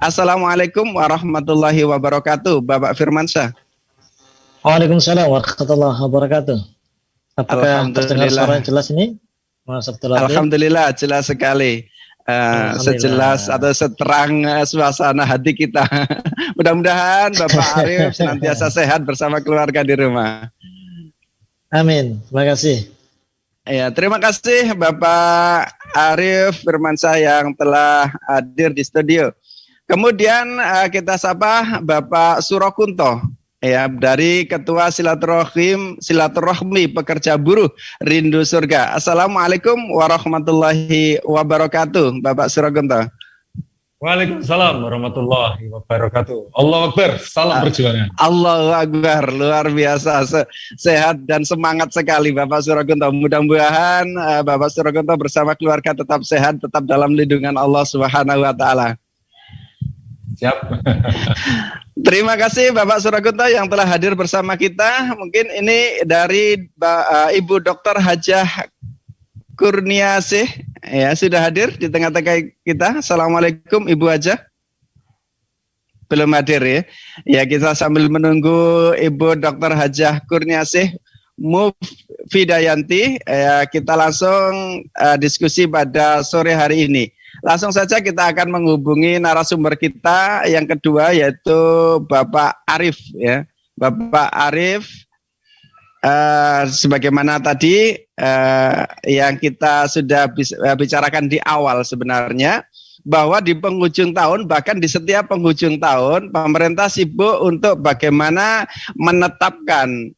Assalamualaikum warahmatullahi wabarakatuh, Bapak Firmansyah. Waalaikumsalam warahmatullahi wabarakatuh. Apakah terdengar suara jelas ini, Mas Abdul Latif? Alhamdulillah, jelas sekali. Sejelas atau seterang suasana hati kita. Mudah-mudahan Bapak Arif senantiasa sehat bersama keluarga di rumah. Amin. Terima kasih. Ya, terima kasih Bapak Arif Firmansyah yang telah hadir di studio. Kemudian kita sapa Bapak Surakunto, ya, dari Ketua Silaturahmi Pekerja Buruh Rindu Surga. Assalamualaikum warahmatullahi wabarakatuh, Bapak Surakunto. Waalaikumsalam warahmatullahi wabarakatuh. Allahu Akbar, salam perjuangan. Allahu Akbar, luar biasa, sehat dan semangat sekali Bapak Surakunto. Mudah-mudahan Bapak Surakunto bersama keluarga tetap sehat, tetap dalam lindungan Allah Subhanahu wa Ta'ala. Siap. Terima kasih Bapak Surakunto yang telah hadir bersama kita. Mungkin ini dari Ibu Dr. Hajah Kurniasih, ya, sudah hadir di tengah-tengah kita. Assalamualaikum Ibu Hajah. Belum hadir ya. Ya, kita sambil menunggu Ibu Dr. Hajah Kurniasih Mufidayanti, ya, kita langsung diskusi pada sore hari ini. Langsung saja kita akan menghubungi narasumber kita yang kedua, yaitu Bapak Arif, ya. Bapak Arif, sebagaimana tadi yang kita sudah bicarakan di awal sebenarnya, bahwa di penghujung tahun, bahkan di setiap penghujung tahun, pemerintah sibuk untuk bagaimana menetapkan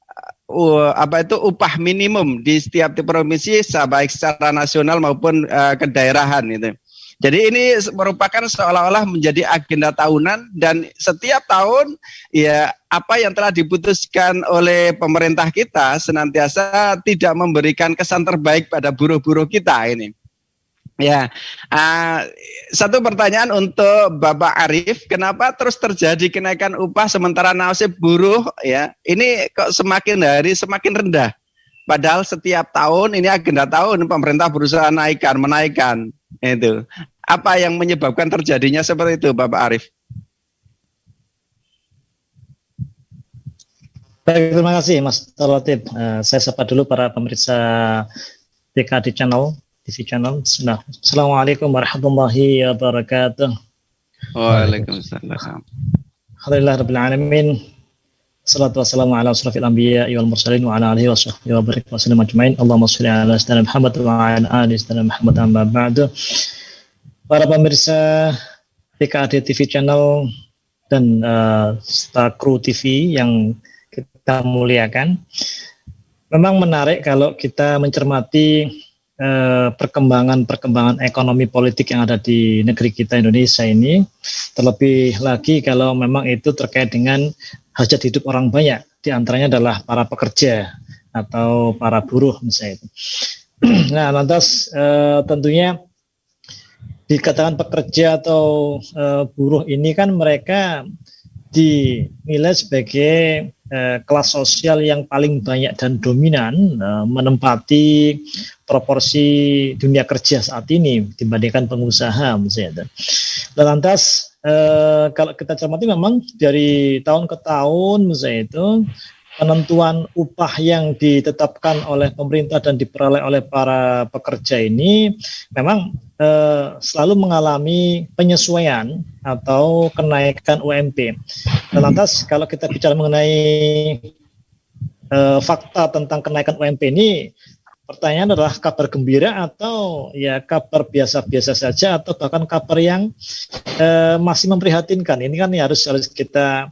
upah minimum di setiap provinsi, baik secara nasional maupun kedaerahan itu. Jadi ini merupakan seolah-olah menjadi agenda tahunan, dan setiap tahun ya apa yang telah diputuskan oleh pemerintah kita senantiasa tidak memberikan kesan terbaik pada buruh-buruh kita ini. Ya, satu pertanyaan untuk Bapak Arif, kenapa terus terjadi kenaikan upah sementara nasib buruh ya ini kok semakin hari semakin rendah? Padahal setiap tahun ini agenda tahun pemerintah berusaha menaikkan itu. Apa yang menyebabkan terjadinya seperti itu, Bapak Arif? Baik, terima kasih Mas Latif. Saya sapa dulu para pemirsa TKD Channel, TV Channel. Assalamualaikum warahmatullahi wabarakatuh. Waalaikumsalam. Alhamdulillah rabbil alamin. Salatu wassalamu ala asrafil anbiya wal mursalin wa ala alihi washabbihi wa barik wa sallam ajmain. Allahumma shalli ala sayyidina Muhammad wa ala ali sayyidina Muhammad amma ba'du. Para pemirsa TKD TV Channel dan kru TV yang kita muliakan, memang menarik kalau kita mencermati perkembangan ekonomi politik yang ada di negeri kita Indonesia ini, terlebih lagi kalau memang itu terkait dengan hajat hidup orang banyak, diantaranya adalah para pekerja atau para buruh misalnya itu. Nah, lantas tentunya dikatakan pekerja atau buruh ini kan mereka dinilai sebagai kelas sosial yang paling banyak dan dominan menempati proporsi dunia kerja saat ini dibandingkan pengusaha misalnya. Dan lantas kalau kita cermati memang dari tahun ke tahun misalnya itu penentuan upah yang ditetapkan oleh pemerintah dan diperoleh oleh para pekerja ini memang selalu mengalami penyesuaian atau kenaikan UMP. Dan lantas kalau kita bicara mengenai fakta tentang kenaikan UMP ini, pertanyaan adalah kabar gembira atau ya kabar biasa-biasa saja atau bahkan kabar yang masih memprihatinkan. Ini kan harus kita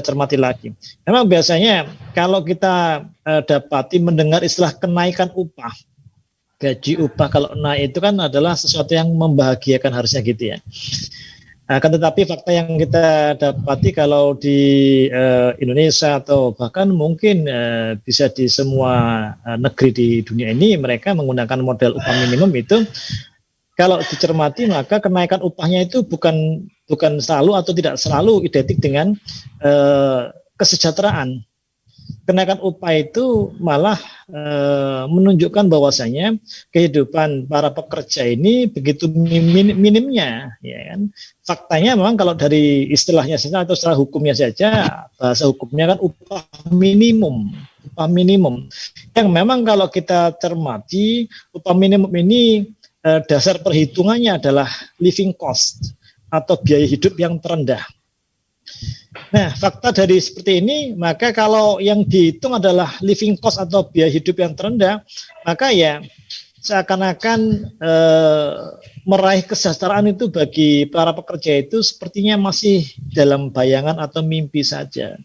cermati lagi. Memang biasanya kalau kita dapati mendengar istilah kenaikan upah, gaji upah kalau naik itu kan adalah sesuatu yang membahagiakan harusnya gitu ya. Akan tetapi fakta yang kita dapati kalau di Indonesia atau bahkan mungkin bisa di semua negeri di dunia ini, mereka menggunakan model upah minimum itu. Kalau dicermati maka kenaikan upahnya itu bukan selalu atau tidak selalu identik dengan kesejahteraan. kenaikan upah itu malah menunjukkan bahwasanya kehidupan para pekerja ini begitu minimnya, ya kan. Faktanya memang kalau dari istilahnya saja atau secara hukumnya saja, bahasa hukumnya kan upah minimum yang memang kalau kita cermati upah minimum ini dasar perhitungannya adalah living cost atau biaya hidup yang terendah. Nah, fakta dari seperti ini, maka kalau yang dihitung adalah living cost atau biaya hidup yang terendah, maka ya seakan-akan meraih kesejahteraan itu bagi para pekerja itu sepertinya masih dalam bayangan atau mimpi saja.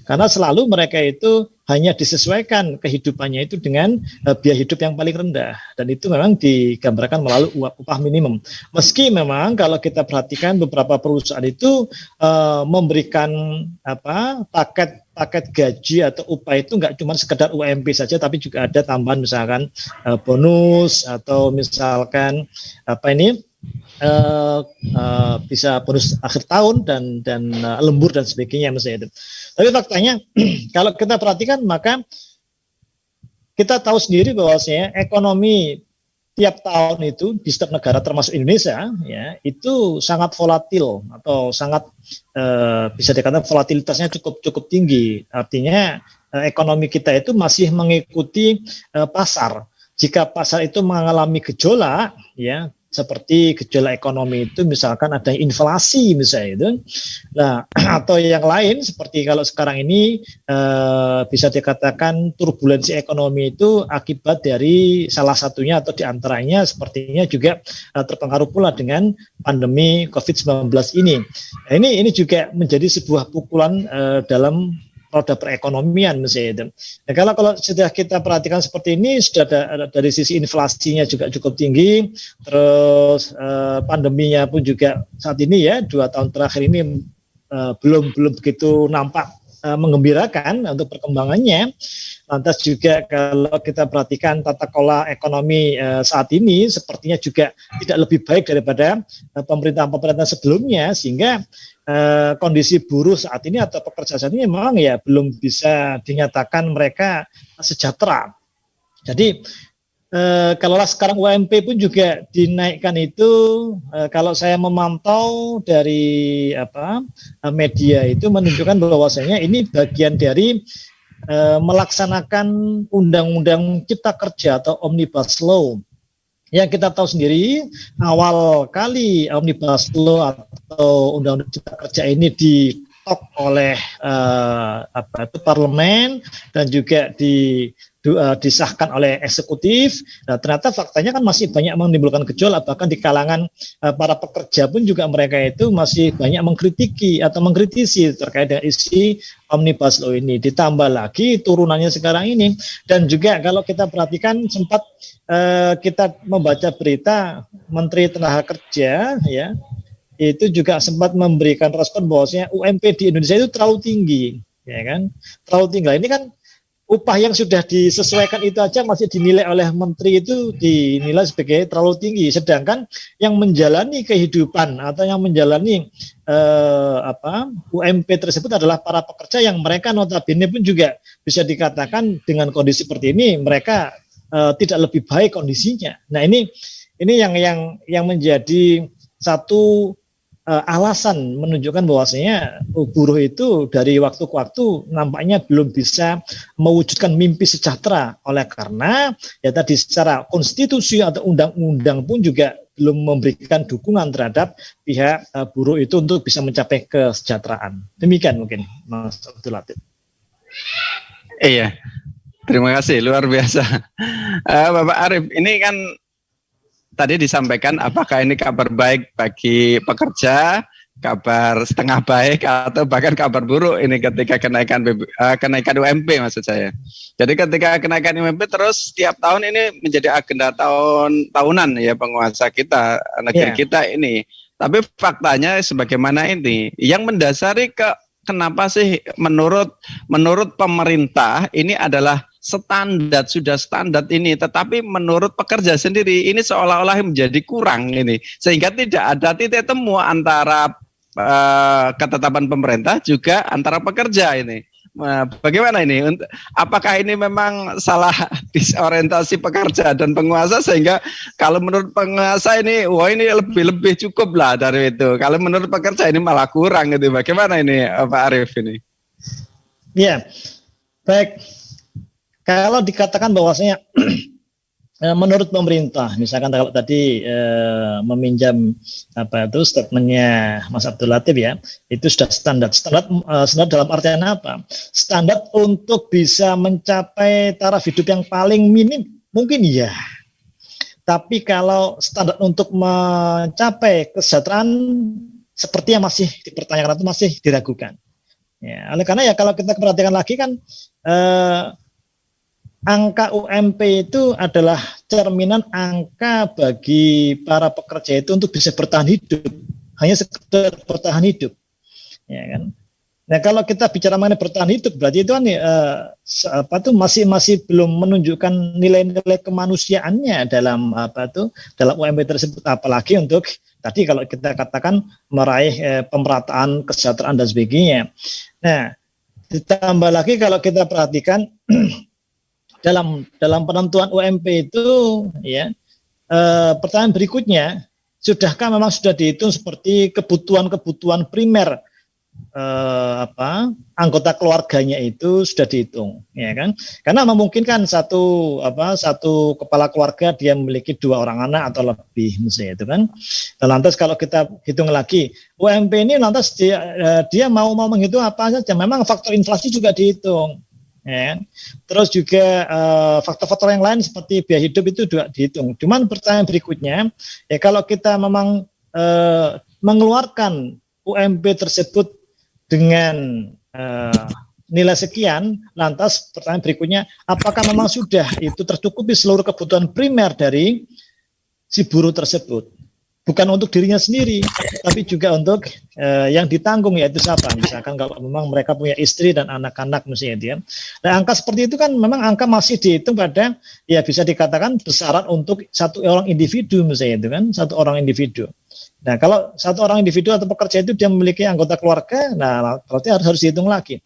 Karena selalu mereka itu hanya disesuaikan kehidupannya itu dengan biaya hidup yang paling rendah, dan itu memang digambarkan melalui upah minimum. Meski memang kalau kita perhatikan beberapa perusahaan itu memberikan paket gaji atau upah itu nggak cuma sekedar UMP saja, tapi juga ada tambahan misalkan bonus atau misalkan bisa bonus akhir tahun dan lembur dan sebagainya misalnya itu. Tapi faktanya kalau kita perhatikan maka kita tahu sendiri bahwasanya ekonomi tiap tahun itu di setiap negara termasuk Indonesia ya itu sangat volatil atau sangat bisa dikatakan volatilitasnya cukup tinggi. Artinya ekonomi kita itu masih mengikuti pasar. Jika pasar itu mengalami gejolak ya seperti gejolak ekonomi itu misalkan ada inflasi misalnya itu, nah atau yang lain seperti kalau sekarang ini bisa dikatakan turbulensi ekonomi itu akibat dari salah satunya atau diantaranya sepertinya juga terpengaruh pula dengan pandemi COVID-19 ini. Nah, ini juga menjadi sebuah pukulan dalam roda perekonomian misalnya itu. Nah, kalau sudah kita perhatikan seperti ini, sudah ada dari sisi inflasinya juga cukup tinggi, terus pandeminya pun juga saat ini ya 2 tahun terakhir ini belum begitu nampak menggembirakan untuk perkembangannya. Lantas juga kalau kita perhatikan tata kelola ekonomi saat ini sepertinya juga tidak lebih baik daripada pemerintahan sebelumnya, sehingga kondisi buruh saat ini atau pekerja saat ini memang ya belum bisa dinyatakan mereka sejahtera. Jadi kalau sekarang UMP pun juga dinaikkan itu, kalau saya memantau dari media itu menunjukkan bahwasanya ini bagian dari melaksanakan Undang-Undang Cipta Kerja atau Omnibus Law. Yang kita tahu sendiri awal kali Omnibus Law atau Undang-Undang Cipta Kerja ini ditok oleh parlemen dan juga disahkan oleh eksekutif. Nah, ternyata faktanya kan masih banyak menimbulkan gejolak, bahkan di kalangan para pekerja pun juga mereka itu masih banyak mengkritisi terkait dengan isi Omnibus Law ini. Ditambah lagi turunannya sekarang ini, dan juga kalau kita perhatikan sempat kita membaca berita Menteri Tenaga Kerja ya itu juga sempat memberikan respon bahwasanya UMP di Indonesia itu terlalu tinggi, ya kan? Terlalu tinggi. Ini kan upah yang sudah disesuaikan itu aja masih dinilai oleh menteri itu dinilai sebagai terlalu tinggi, sedangkan yang menjalani kehidupan atau yang menjalani UMP tersebut adalah para pekerja yang mereka notabene pun juga bisa dikatakan dengan kondisi seperti ini mereka tidak lebih baik kondisinya. Nah ini yang menjadi satu alasan menunjukkan bahwasanya buruh itu dari waktu ke waktu nampaknya belum bisa mewujudkan mimpi sejahtera, oleh karena ya tadi secara konstitusi atau undang-undang pun juga belum memberikan dukungan terhadap pihak buruh itu untuk bisa mencapai kesejahteraan. Demikian mungkin Mas Abdul Latif. Iya, terima kasih, luar biasa. Bapak Arif, ini kan tadi disampaikan apakah ini kabar baik bagi pekerja, kabar setengah baik, atau bahkan kabar buruk ini ketika kenaikan UMP maksud saya. Jadi ketika kenaikan UMP terus setiap tahun ini menjadi agenda tahunan ya penguasa kita, negeri kita ini. Tapi faktanya sebagaimana ini, yang mendasari kenapa sih menurut pemerintah ini adalah sudah standar ini, tetapi menurut pekerja sendiri ini seolah-olah menjadi kurang ini, sehingga tidak ada titik temu antara ketetapan pemerintah juga antara pekerja ini. Nah, bagaimana ini? Apakah ini memang salah disorientasi pekerja dan penguasa sehingga kalau menurut penguasa ini, wah ini lebih cukup lah dari itu. Kalau menurut pekerja ini malah kurang gitu. Bagaimana ini Pak Arief ini? Ya, baik. Kalau dikatakan bahwasanya menurut pemerintah, misalkan kalau tadi meminjam statementnya Mas Abdul Latif ya, itu sudah standar dalam artian apa? Standar untuk bisa mencapai taraf hidup yang paling minim mungkin ya. Tapi kalau standar untuk mencapai kesejahteraan sepertinya masih dipertanyakan atau masih diragukan. Ya, oleh karena ya kalau kita perhatikan lagi kan angka UMP itu adalah cerminan angka bagi para pekerja itu untuk bisa bertahan hidup, hanya sekedar bertahan hidup, ya kan? Nah kalau kita bicara mengenai bertahan hidup, berarti itu kan masih belum menunjukkan nilai-nilai kemanusiaannya dalam dalam UMP tersebut, apalagi untuk tadi kalau kita katakan meraih pemerataan kesejahteraan dan sebagainya. Nah ditambah lagi kalau kita perhatikan dalam penentuan UMP itu ya pertanyaan berikutnya, sudahkah memang sudah dihitung seperti kebutuhan primer anggota keluarganya itu sudah dihitung, ya kan? Karena memungkinkan satu kepala keluarga dia memiliki 2 orang anak atau lebih misalnya itu kan. Dan lantas kalau kita hitung lagi UMP ini lantas dia mau menghitung apa saja, memang faktor inflasi juga dihitung. Ya. Terus juga faktor-faktor yang lain seperti biaya hidup itu juga dihitung. Cuman pertanyaan berikutnya, ya kalau kita memang mengeluarkan UMP tersebut dengan nilai sekian, lantas pertanyaan berikutnya, apakah memang sudah itu tercukupi seluruh kebutuhan primer dari si buruh tersebut? Bukan untuk dirinya sendiri, tapi juga untuk yang ditanggung, yaitu siapa? Misalkan kalau memang mereka punya istri dan anak-anak misalnya dia. Nah angka seperti itu kan memang angka masih dihitung pada ya bisa dikatakan besaran untuk satu orang individu misalnya itu kan, satu orang individu. Nah kalau satu orang individu atau pekerja itu dia memiliki anggota keluarga, nah berarti harus dihitung lagi.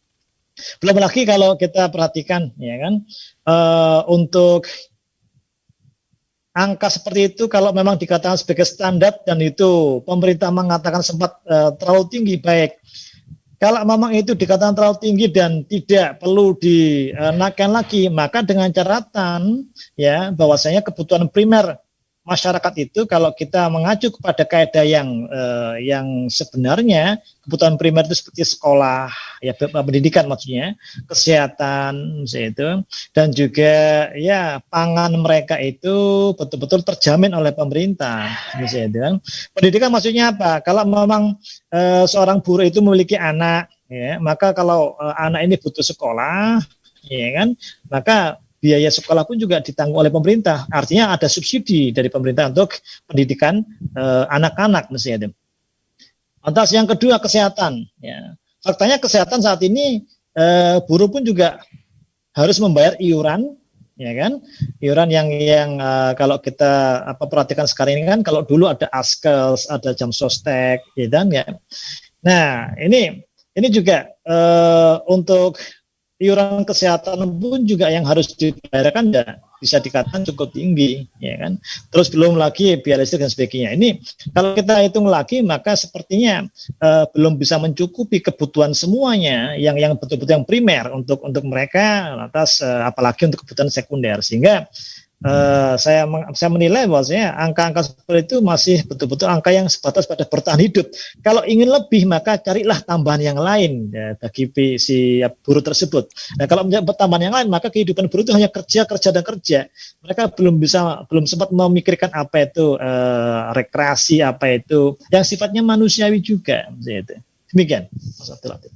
Belum lagi kalau kita perhatikan ya kan untuk angka seperti itu kalau memang dikatakan sebagai standar dan itu pemerintah mengatakan sempat terlalu tinggi, baik. Kalau memang itu dikatakan terlalu tinggi dan tidak perlu dinaikkan lagi, maka dengan catatan ya bahwasanya kebutuhan primer masyarakat itu kalau kita mengacu kepada kaidah yang sebenarnya kebutuhan primer itu seperti sekolah, ya pendidikan maksudnya, kesehatan misalnya itu, dan juga ya pangan mereka itu betul-betul terjamin oleh pemerintah misalnya itu kan. Pendidikan maksudnya apa? Kalau memang seorang buruh itu memiliki anak, ya maka kalau anak ini butuh sekolah, ya kan, maka biaya sekolah pun juga ditanggung oleh pemerintah. Artinya ada subsidi dari pemerintah untuk pendidikan anak-anak misalnya. Lantas yang kedua kesehatan. Ya. Faktanya kesehatan saat ini buruh pun juga harus membayar iuran, ya kan? Iuran yang kalau kita perhatikan sekarang ini kan, kalau dulu ada Askels, ada jam sostek, ya kan ya. Nah ini juga untuk iuran kesehatan pun juga yang harus dibayarkan ya bisa dikatakan cukup tinggi, ya kan. Terus belum lagi biaya listrik dan sebagainya. Ini kalau kita hitung lagi maka sepertinya belum bisa mencukupi kebutuhan semuanya yang betul-betul yang primer untuk mereka, lantas apalagi untuk kebutuhan sekunder, sehingga saya menilai bahwasanya angka-angka seperti itu masih betul-betul angka yang sebatas pada bertahan hidup. Kalau ingin lebih maka carilah tambahan yang lain ya, bagi si buruh tersebut. Nah kalau menjadi tambahan yang lain maka kehidupan buruh itu hanya kerja dan kerja. Mereka belum sempat memikirkan apa itu rekreasi, apa itu yang sifatnya manusiawi juga. Demikian, Mas Abdul Latif.